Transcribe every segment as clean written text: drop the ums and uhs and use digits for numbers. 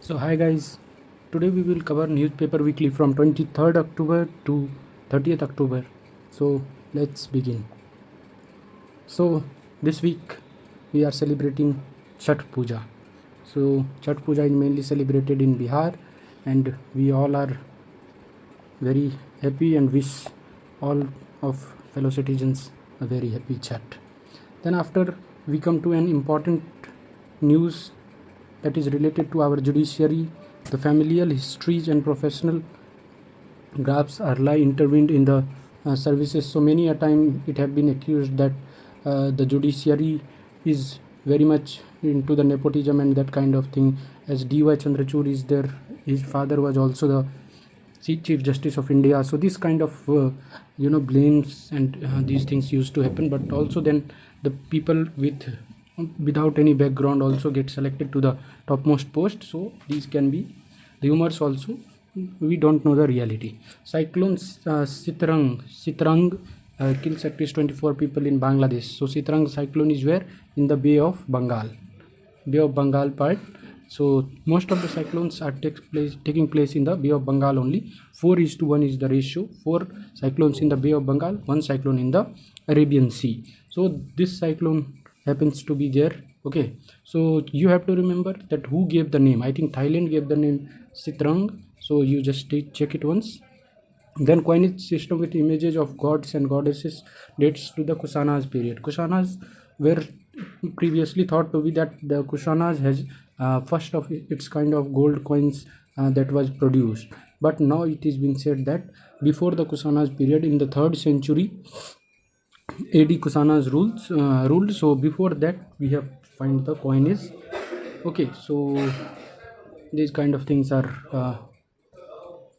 So hi guys, today we will cover newspaper weekly from 23rd October to 30th October. So let's begin. So this week we are celebrating Chhat Puja. So Chhat Puja is mainly celebrated in Bihar and we all are very happy and wish all of fellow citizens a very happy Chhat. Then after we come to an important news that is related to our judiciary, the familial histories and professional graphs early intervened in the services. So many a time it have been accused that the judiciary is very much into the nepotism and that kind of thing. As D.Y. Chandrachud is there, his father was also the Chief Justice of India. So this kind of blames and these things used to happen. But also then the people without any background also get selected to the topmost post. So these can be rumors also. We don't know the reality. Cyclone Sitrang kills at least 24 people in Bangladesh. So Sitrang cyclone is where? In the Bay of Bengal part. So most of the cyclones are taking place in the Bay of Bengal only. 4:1 is the ratio. 4 cyclones in the Bay of Bengal, 1 cyclone in the Arabian Sea. So this cyclone happens to be there. Okay, so you have to remember that who gave the name. I think Thailand gave the name Sitrang. So you just check it once. Then coinage system with images of gods and goddesses dates to the Kushana's period. Kushanas were previously thought to be that the Kushanas has first of its kind of gold coins that was produced. But now it is being said that before the Kushana's period in the 3rd century AD Kushana's ruled. So before that we have find the coinage. Okay, so these kind of things are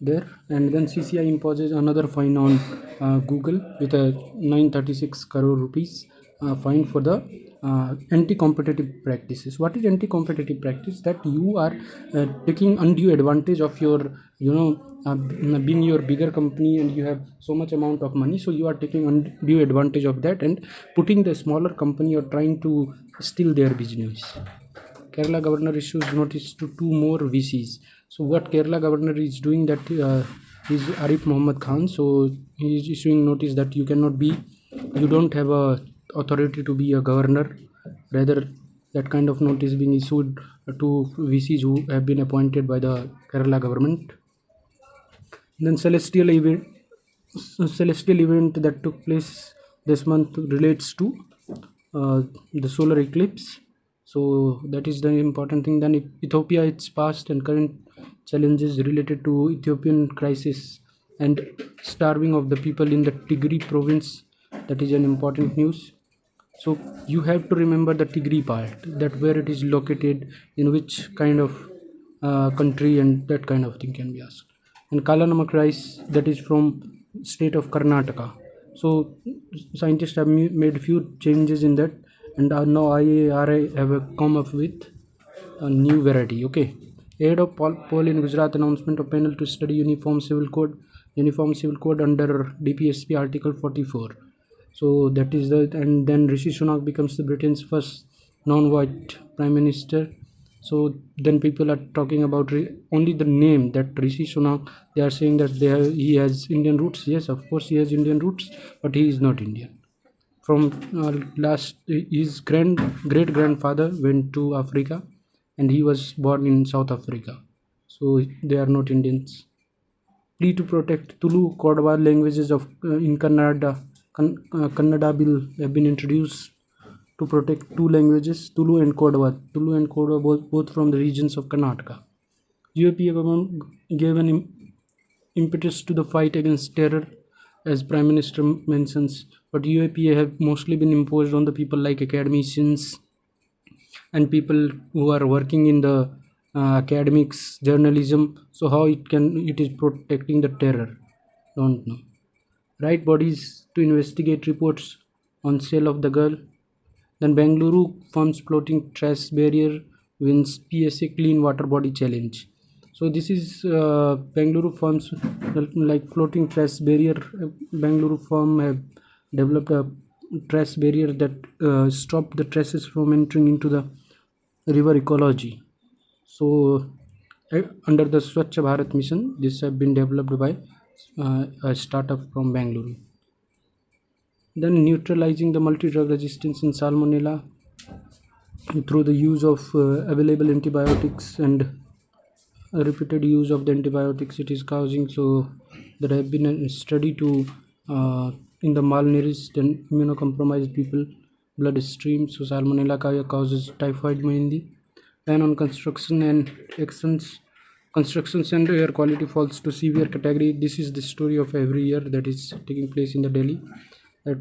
there. And then CCI imposes another fine on Google with a 936 crore rupees fine for the anti-competitive practices. What is anti-competitive practice? That you are taking undue advantage of your being your bigger company and you have so much amount of money, so you are taking undue advantage of that and putting the smaller company or trying to steal their business. Kerala governor issues notice to 2 more VCs. So what Kerala governor is doing, that is Arif Muhammad Khan. So he is issuing notice that you don't have a authority to be a governor. Rather, that kind of notice being issued to VCs who have been appointed by the Kerala government. Then celestial event that took place this month relates to the solar eclipse. So that is the important thing. Then Ethiopia, its past and current challenges related to Ethiopian crisis and starving of the people in the Tigray province. That is an important news. So you have to remember the Tigray part, that where it is located, in which kind of country, and that kind of thing can be asked. And Kala Namak rice, that is from state of Karnataka. So scientists have made few changes in that, and now IARI have come up with a new variety. Okay, ahead of poll in Gujarat, announcement of panel to study uniform civil code under DPSP article 44. So that is the. And then Rishi Sunak becomes the Britain's first non-white prime minister. So then people are talking about only the name, that Rishi Sunak. They are saying that he has Indian roots. Yes, of course he has Indian roots, but he is not Indian. From his great grandfather went to Africa, and he was born in South Africa. So they are not Indians. Plea to protect Tulu Kodwa languages of in Kannada. Kannada bill have been introduced to protect 2 languages, Tulu and Kodwa. Tulu and Kodwa both from the regions of Karnataka. UAP government gave an impetus to the fight against terror, as Prime Minister mentions, but UAPA have mostly been imposed on the people like academicians and people who are working in the academics, journalism. So how it is protecting the terror? Don't know. Right bodies to investigate reports on sale of the girl. Then Bengaluru forms floating trash barrier, wins PSA clean water body challenge. So this is Bengaluru firms like floating trash barrier. Bengaluru firm have developed a trash barrier that stop the trashes from entering into the river ecology. So under the Swachh Bharat mission. This have been developed by a startup from Bengaluru. Then neutralizing the multi-drug resistance in Salmonella through the use of available antibiotics and repeated use of the antibiotics it is causing. So there have been a study to in the malnourished and immunocompromised people bloodstream. So Salmonella causes typhoid mainly. Ban on constructions and air quality falls to severe category. This is the story of every year that is taking place in the Delhi. That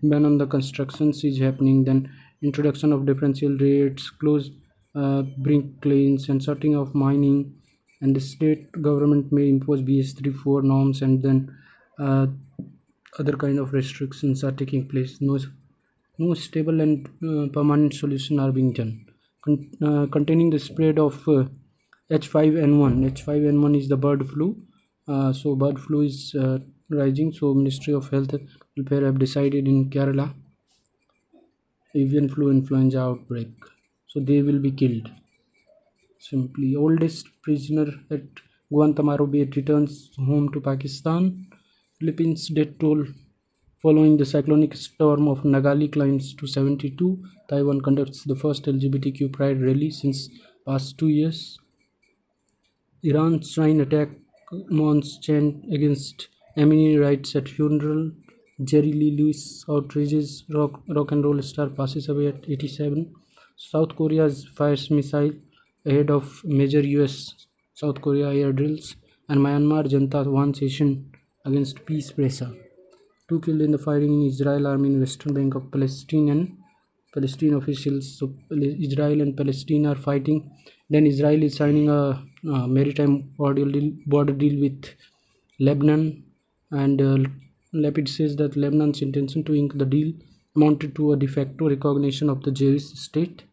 ban on the constructions is happening. Then introduction of differential rates, close brink lanes, and sorting of mining, and the state government may impose BS34 norms, and then other kind of restrictions are taking place. No stable and permanent solution are being done. Containing the spread of H5N1. H5N1 is the bird flu. So bird flu is rising. So Ministry of Health and Welfare have decided in Kerala avian flu influenza outbreak. So they will be killed. Simply, oldest prisoner at Guantanamo Bay returns home to Pakistan. Philippines death toll following the cyclonic storm of Nagali climbs to 72. Taiwan conducts the first LGBTQ pride rally since past 2 years. Iran shrine attack mourns chant against Yemeni rights at funeral. Jerry Lee Lewis outrages rock and roll star passes away at 87. South Korea fires missile ahead of major US South Korea air drills. And Myanmar Janata wants Asian against peace pressure. 2 killed in the fighting in Israel army in western bank of Palestine, and Palestine officials. So Israel and Palestine are fighting. Then Israel is signing a maritime border deal with Lebanon, and Lapid says that Lebanon's intention to ink the deal amounted to a de facto recognition of the Jewish state.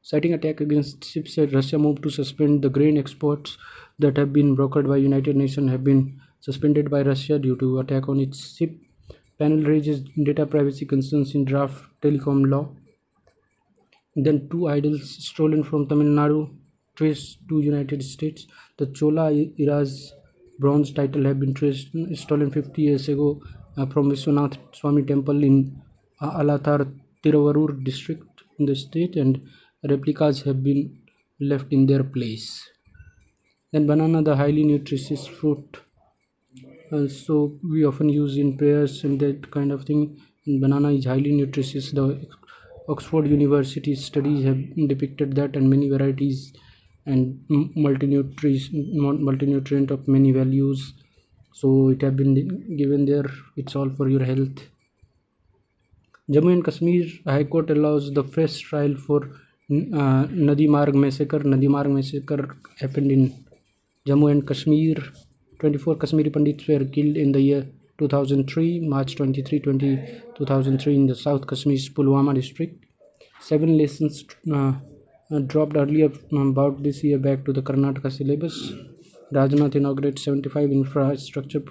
Citing attack against ships at Russia moved to suspend the grain exports that have been brokered by United Nations have been suspended by Russia due to attack on its ship. Panel raises data privacy concerns in draft telecom law. Then 2 idols stolen from Tamil Nadu traced to United States. The Chola era's bronze title have been stolen 50 years ago from Vishwanath Swami temple in Alathar Tiruvarur district in the state, and replicas have been left in their place. Then banana, the highly nutritious fruit. So we often use in prayers and that kind of thing. And banana is highly nutritious. The Oxford University studies have depicted that, and many varieties and multinutrient of many values. So it have been given there. It's all for your health. Jammu and Kashmir High Court allows the fresh trial for Nadi Marg massacre. Nadi Marg massacre happened in Jammu and Kashmir. 24 Kashmiri Pandits were killed in the year 2003, March 23, 2003 in the South Kashmir's Pulwama district. 7 lessons dropped earlier about this year back to the Karnataka syllabus. Rajnath inaugurates 75 infrastructure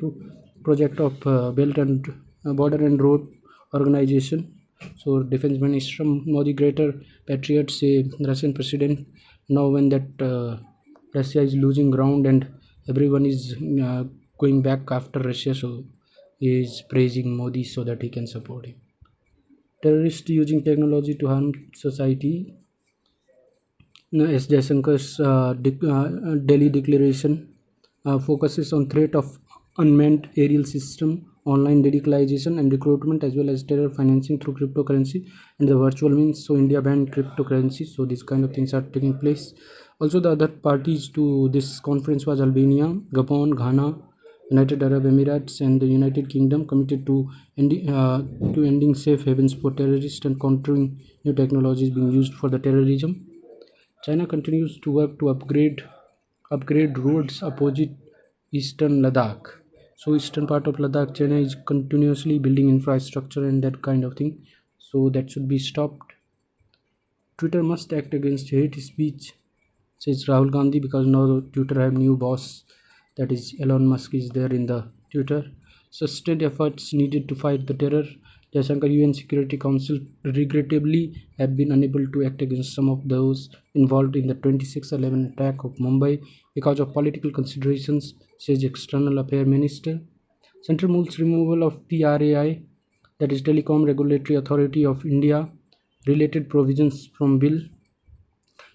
project of Belt and Border and Road Organization. So Defense Minister Modi greater patriots say Russian president, now when that Russia is losing ground and everyone is going back after Russia, so he is praising Modi so that he can support him. Terrorists using technology to harm society. S. Jaishankar's Delhi declaration focuses on threat of unmanned aerial system, online radicalization and recruitment, as well as terror financing through cryptocurrency and the virtual means. So India banned cryptocurrency. So these kind of things are taking place. Also, the other parties to this conference was Albania, Gabon, Ghana, United Arab Emirates, and the United Kingdom, committed to ending safe havens for terrorists and countering new technologies being used for the terrorism. China continues to work to upgrade roads opposite eastern Ladakh. So eastern part of Ladakh, China is continuously building infrastructure and that kind of thing. So that should be stopped. Twitter must act against hate speech, says Rahul Gandhi, because now Twitter have new boss, that is Elon Musk is there in the Twitter. Sustained efforts needed to fight the terror. Jaishankar UN Security Council regrettably have been unable to act against some of those involved in the 26/11 attack of Mumbai because of political considerations, says External Affairs Minister. Central moves removal of TRAI, that is Telecom Regulatory Authority of India, related provisions from bill.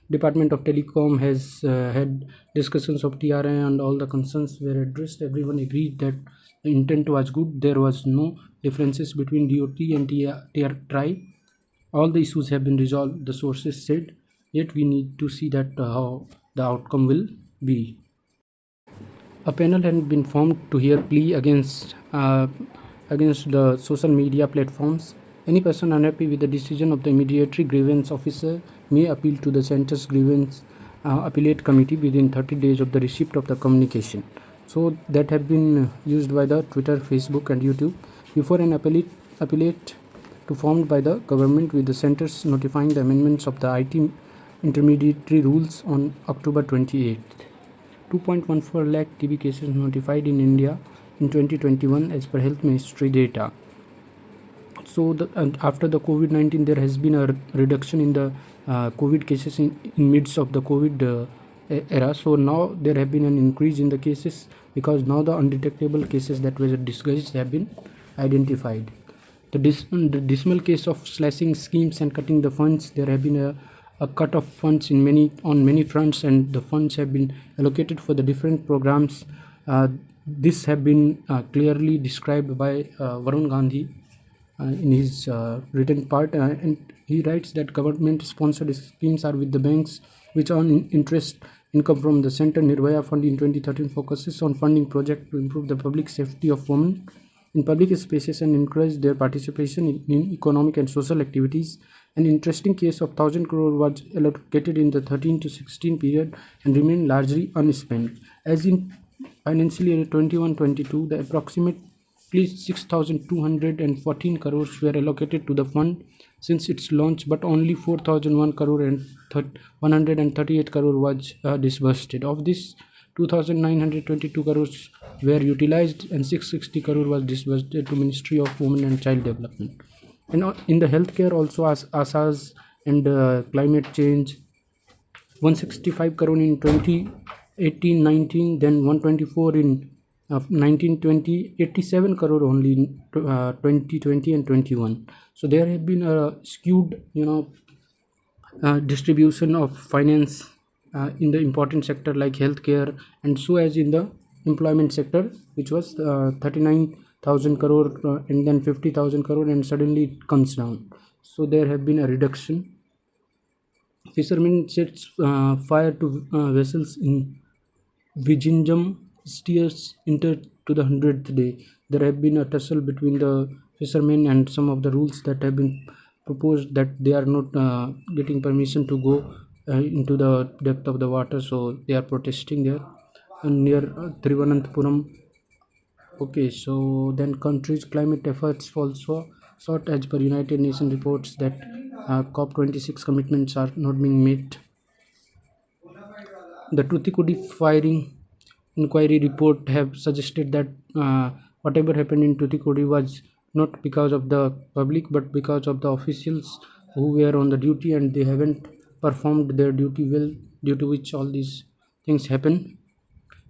Department of Telecom has had discussions of TRI and all the concerns were addressed. Everyone agreed that the intent was good. There was no differences between DOT and TRI. All the issues have been resolved, the sources said. Yet we need to see that how the outcome will be. A panel had been formed to hear plea against the social media platforms. Any person unhappy with the decision of the immediate grievance officer may appeal to the center's grievance appellate committee within 30 days of the receipt of the communication. So that have been used by the Twitter, Facebook, and YouTube before an appellate to formed by the government, with the centers notifying the amendments of the IT intermediary rules on October 28th. 2.14 lakh TB cases notified in India in 2021 as per Health Ministry data. So after the COVID-19, there has been a reduction in the COVID cases in midst of the COVID era. So now there have been an increase in the cases because now the undetectable cases that were disguised have been identified. The dismal case of slashing schemes and cutting the funds, there have been a cut of funds on many fronts, and the funds have been allocated for the different programs. This have been clearly described by Varun Gandhi in his written part, and he writes that government sponsored schemes are with the banks which earn interest income from the center. Nirbhaya Fund in 2013 focuses on funding projects to improve the public safety of women in public spaces and encourage their participation in economic and social activities. An interesting case of 1,000 crore was allocated in the 13 to 16 period and remained largely unspent. As in financial year 21-22, the approximately 6,214 crores were allocated to the fund since its launch, but only 4,001 crore and 138 crore was disbursed. Of this, 2,922 crores were utilized and 660 crore was disbursed to Ministry of Women and Child Development. And in the healthcare also, as ASAs and climate change, 165 crore in 2018-19, then 124 in 1920, 87 crore only in 2020 and 21. So there have been a skewed distribution of finance in the important sector like healthcare, and so as in the employment sector, which was 39,000 crore and then 50,000 crore, and suddenly it comes down. So there have been a reduction. Fishermen sets fire to vessels in Vizhinjam, steers enter to the 100th day. There have been a tussle between the fishermen and some of the rules that have been proposed, that they are not getting permission to go into the depth of the water, so they are protesting there near Thiruvananthapuram. Okay, so then countries' climate efforts also sought as per United Nations reports that COP26 commitments are not being met. The Tuticorin firing inquiry report have suggested that whatever happened in Tuticorin was not because of the public but because of the officials who were on the duty, and they haven't performed their duty well, due to which all these things happen.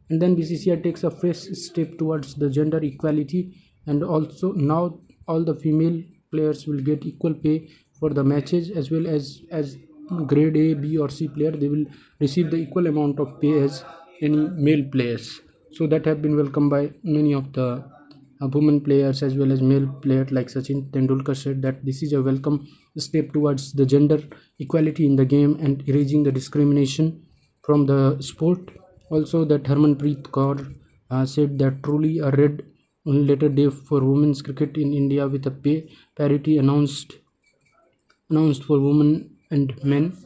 And then BCCI takes a fresh step towards the gender equality, and also now all the female players will get equal pay for the matches, as well as grade A, B or C player, they will receive the equal amount of pay as any male players. So that have been welcomed by many of the women players as well as male players, like Sachin Tendulkar said that this is a welcome step towards the gender equality in the game and erasing the discrimination from the sport. Also, that Harmanpreet Kaur said that truly a red letter day for women's cricket in India, with a pay parity announced for women and men.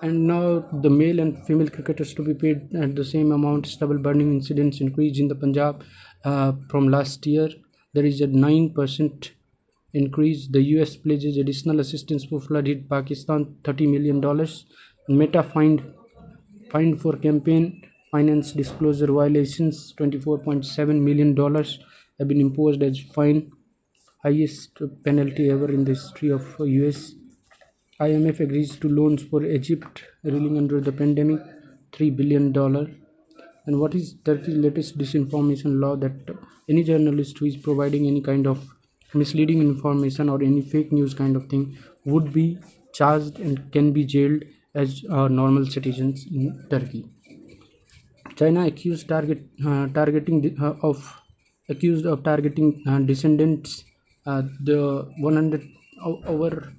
And now the male and female cricketers to be paid at the same amount. Stubble burning incidents increased in the Punjab from last year. There is a 9% increase. The US pledges additional assistance for flood hit Pakistan, $30 million. Meta fined for campaign finance disclosure violations, $24.7 million have been imposed as fine. highest penalty ever in the history of US. IMF agrees to loans for Egypt reeling under the pandemic, $3 billion. And what is Turkey's latest disinformation law that any journalist who is providing any kind of misleading information or any fake news kind of thing would be charged and can be jailed as normal citizens in Turkey. China accused of targeting dissidents. The 100 over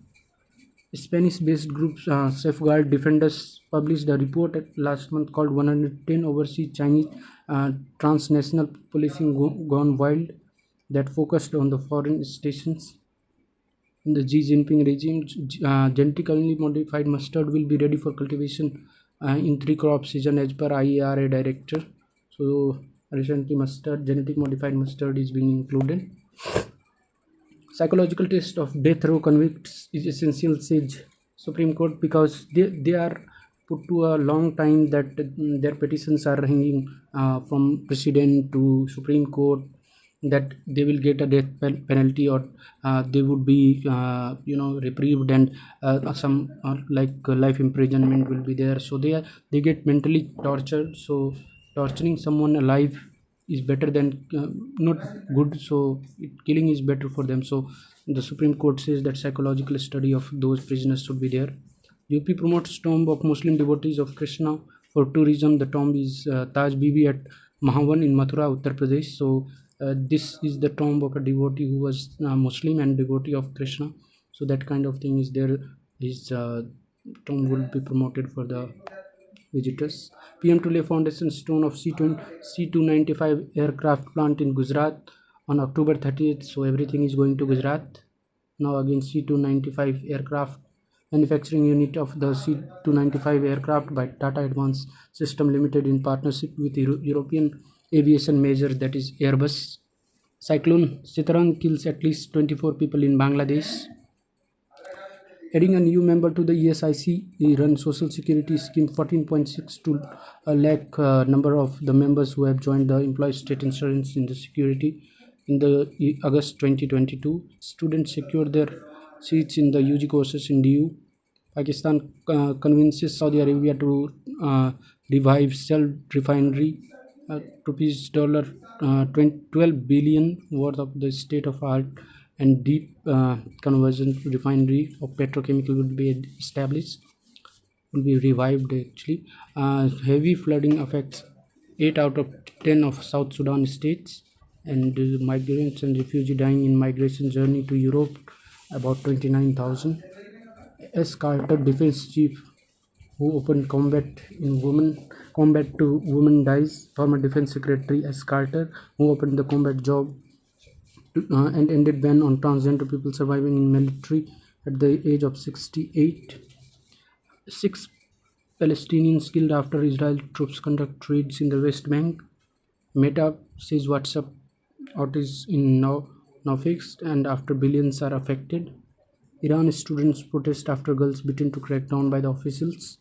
Spanish-based group Safeguard Defenders published a report last month called 110 Overseas Chinese Transnational Policing Gone Wild that focused on the foreign stations in the Xi Jinping regime. Genetically modified mustard will be ready for cultivation in 3 crop season as per IARA director. So recently genetic modified mustard is being included. Psychological test of death row convicts is essential, says Supreme Court, because they are put to a long time that their petitions are hanging from President to Supreme Court, that they will get a death penalty, or they would be reprieved, and some life imprisonment will be there. So they get mentally tortured. So torturing someone alive is better than not good, so killing is better for them. So the Supreme Court says that psychological study of those prisoners should be there. UP promotes tomb of Muslim devotees of Krishna for tourism. The tomb is Taj Bibi at Mahavan in Mathura, Uttar Pradesh. So this is the tomb of a devotee who was Muslim and devotee of Krishna. So that kind of thing is there. His tomb will be promoted for the visitors. PM to lay foundation stone of C295 aircraft plant in Gujarat on October 30th. So everything is going to Gujarat. Now again, C295 aircraft manufacturing unit of the C295 aircraft by Tata Advanced System Limited in partnership with European aviation major, that is Airbus. Cyclone Sitarang kills at least 24 people in Bangladesh. Adding a new member to the ESIC run Social Security Scheme, 14.6 to a lakh number of the members who have joined the employee state insurance in the security in the August 2022. Students secured their seats in the UG courses in DU. Pakistan convinces Saudi Arabia to revive Shell refinery. Rupees $12 billion worth of the state of art and deep conversion refinery of petrochemical will be established, will be revived actually. Heavy flooding affects 8 out of 10 of South Sudan states, and migrants and refugees dying in migration journey to Europe, about 29,000. S. Carter, defense chief who opened combat to women dies. Former defense secretary S. Carter, who opened the combat job and ended ban on transgender people surviving in military at the age of 68. 6 Palestinians killed after Israel troops conduct raids in the West Bank. Meta says WhatsApp outage in now fixed, and after billions are affected. Iran students protest after girls beaten to crack down by the officials.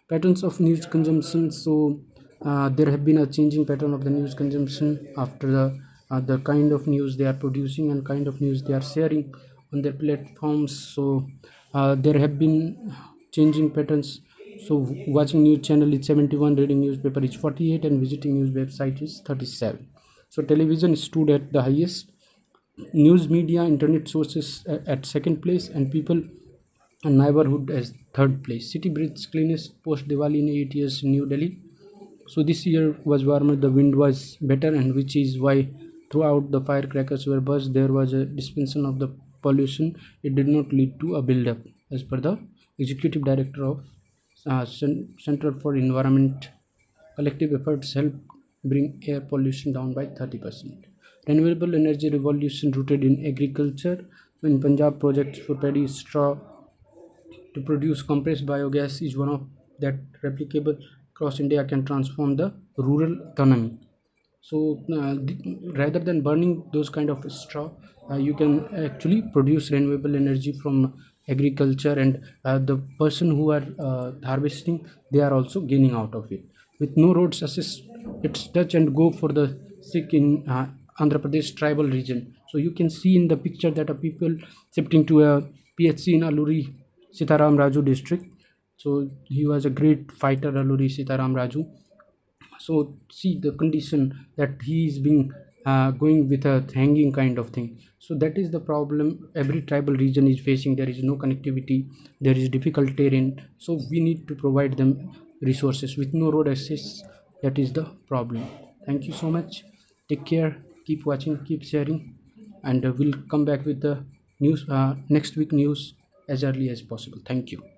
Patterns of news consumption. So there have been a changing pattern of the news consumption after the kind of news they are producing and kind of news they are sharing on their platforms. So there have been changing patterns. So watching news channel is 71, reading newspaper is 48, and visiting news website is 37. So television stood at the highest, news media internet sources at second place, and people and neighborhood as third place. City breathes cleanest post Diwali in 8 years in New Delhi. So this year was warmer, the wind was better, and which is why throughout the firecrackers were burst, there was a dispensation of the pollution. It did not lead to a build-up, as per the executive director of Center for Environment. Collective efforts help bring air pollution down by 30%. Renewable energy revolution rooted in agriculture. So in Punjab, projects for paddy straw to produce compressed biogas is one of that replicable across India can transform the rural economy. So rather than burning those kind of straw, you can actually produce renewable energy from agriculture, and the person who are harvesting, they are also gaining out of it. With no roads assist, it's touch and go for the sick in Andhra Pradesh tribal region. So you can see in the picture that a people shifting to a PHC in Alluri Sitaram Raju district. So he was a great fighter, Alluri Sitaram Raju. So see the condition that he is being going with a hanging kind of thing. So that is the problem every tribal region is facing. There is no connectivity, there is difficult terrain, so we need to provide them resources. With no road access, that is the problem. Thank you so much, take care, keep watching, keep sharing, and we'll come back with the news next week news as early as possible. Thank you.